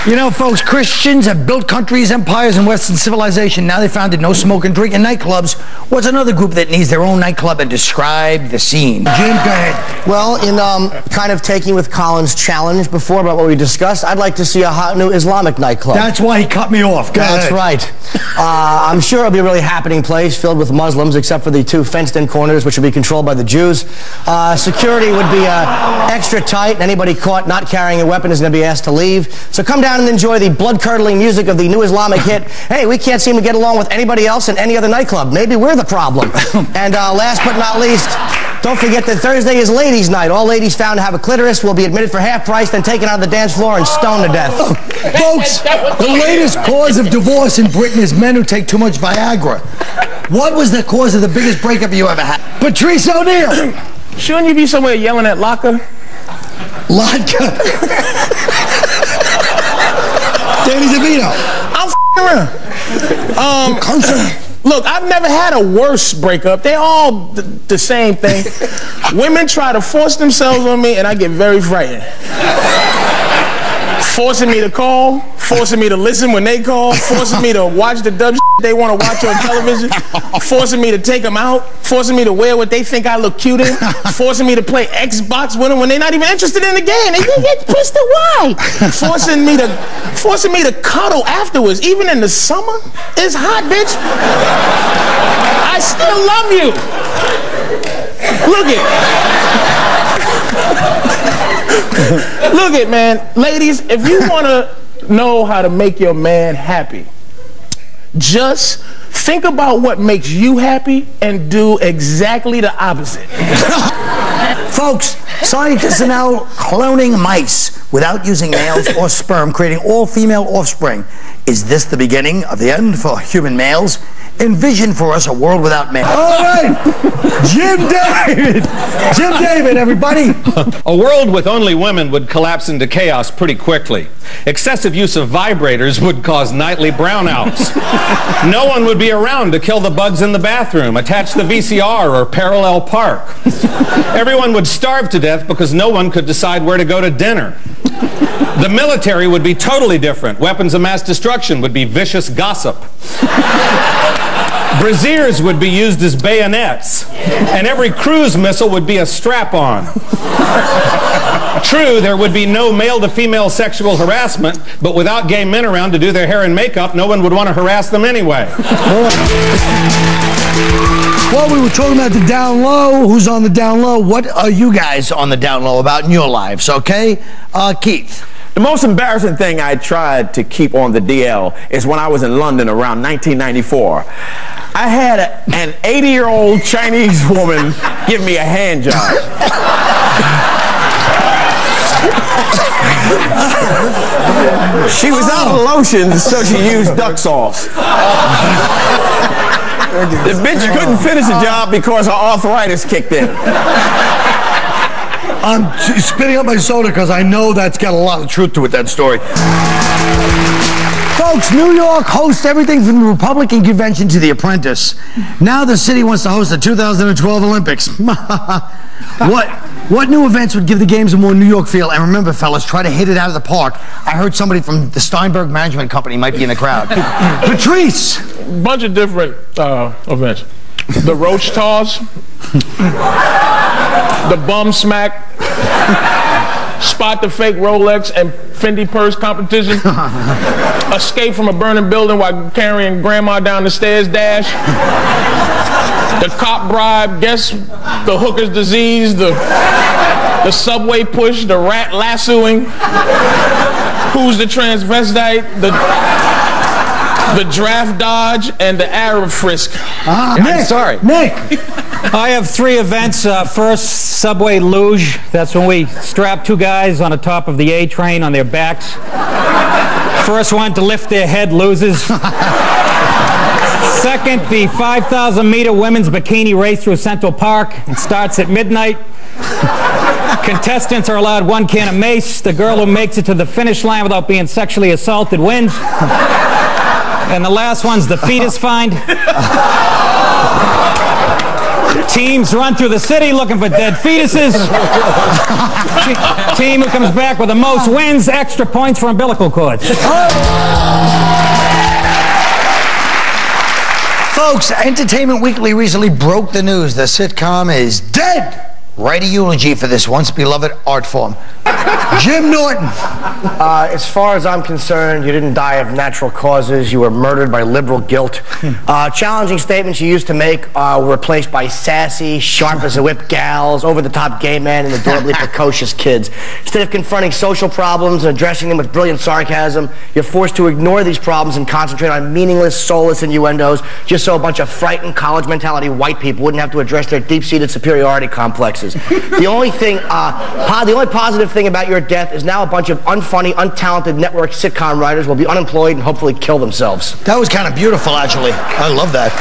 You know, folks, Christians have built countries, empires, and Western civilization. Now they founded no smoke and drink in nightclubs. What's another group that needs their own nightclub? And describe the scene. Jim, go ahead. Well, in kind of taking with Colin's challenge before about what we discussed, I'd like to see a hot new Islamic nightclub. That's why he cut me off. Go ahead. That's right. I'm sure it'll be a really happening place filled with Muslims, except for the 2 fenced-in corners, which will be controlled by the Jews. Security would be extra tight, and anybody caught not carrying a weapon is going to be asked to leave. So come down and enjoy the blood-curdling music of the new Islamic hit, Hey, we can't seem to get along with anybody else in any other nightclub. Maybe we're the problem. And last but not least, don't forget that Thursday is ladies' night. All ladies found to have a clitoris will be admitted for half price, then taken out of the dance floor and stoned to death. Folks, the latest cause of divorce in Britain is men who take too much Viagra. What was the cause of the biggest breakup you ever had? Patrice O'Neill. Shouldn't you be somewhere yelling at Locker? Locker. Danny DeVito. I'm around. Look, I've never had a worse breakup. They're all the same thing. Women try to force themselves on me, and I get very frightened. Forcing me to call, forcing me to listen when they call, forcing me to watch the dumb shit they want to watch on television, forcing me to take them out, forcing me to wear what they think I look cute in, forcing me to play Xbox with them when they're not even interested in the game. They get pissed at why? Forcing me to cuddle afterwards, even in the summer. It's hot, bitch. I still love you. Look it, man. Ladies, if you want to know how to make your man happy, just think about what makes you happy and do exactly the opposite. Folks, scientists are now cloning mice without using males or sperm, creating all-female offspring. Is this the beginning of the end for human males? Envision for us a world without men. All right, Jim David. Jim David, everybody. A world with only women would collapse into chaos pretty quickly. Excessive use of vibrators would cause nightly brownouts. No one would be around to kill the bugs in the bathroom, attach the VCR, or parallel park. Everyone would starve to death because no one could decide where to go to dinner. The military would be totally different. Weapons of mass destruction would be vicious gossip. Braziers would be used as bayonets, and every cruise missile would be a strap-on. True, there would be no male-to-female sexual harassment, but without gay men around to do their hair and makeup, no one would want to harass them anyway. Well, we were talking about the down low. Who's on the down low? What are you guys on the down low about in your lives, okay? Keith. The most embarrassing thing I tried to keep on the DL is when I was in London around 1994. I had an 80-year-old Chinese woman give me a hand job. She was out of lotion, so she used duck sauce. The bitch couldn't finish the job because her arthritis kicked in. I'm spitting up my soda because I know that's got a lot of truth to it, that story. Folks, New York hosts everything from the Republican convention to The Apprentice. Now the city wants to host the 2012 Olympics. What new events would give the games a more New York feel? And remember, fellas, try to hit it out of the park. I heard somebody from the Steinberg Management Company might be in the crowd. Patrice! Bunch of different events. The roach toss, the bum smack, spot the fake Rolex and Fendi purse competition, escape from a burning building while carrying grandma down the stairs dash, the cop bribe, guess the hooker's disease, the subway push, the rat lassoing, who's the transvestite, the draft dodge, and the Arab frisk. Nick, sorry. Nick! I have 3 events. First, subway luge. That's when we strap 2 guys on the top of the A train on their backs. First one to lift their head loses. Second, the 5,000-meter women's bikini race through Central Park. It starts at midnight. Contestants are allowed 1 can of mace. The girl who makes it to the finish line without being sexually assaulted wins. And the last one's the fetus find. Teams run through the city looking for dead fetuses. team who comes back with the most wins extra points for umbilical cords. Folks, Entertainment Weekly recently broke the news. The sitcom is dead. Write a eulogy for this once beloved art form. Jim Norton. As far as I'm concerned, you didn't die of natural causes. You were murdered by liberal guilt. Challenging statements you used to make were replaced by sassy, sharp as a whip gals, over-the-top gay men, and adorably precocious kids. Instead of confronting social problems and addressing them with brilliant sarcasm, you're forced to ignore these problems and concentrate on meaningless, soulless innuendos just so a bunch of frightened college mentality white people wouldn't have to address their deep-seated superiority complexes. The only positive thing about your death is now a bunch of unfunny, untalented network sitcom writers will be unemployed and hopefully kill themselves. That was kind of beautiful, actually. I love that.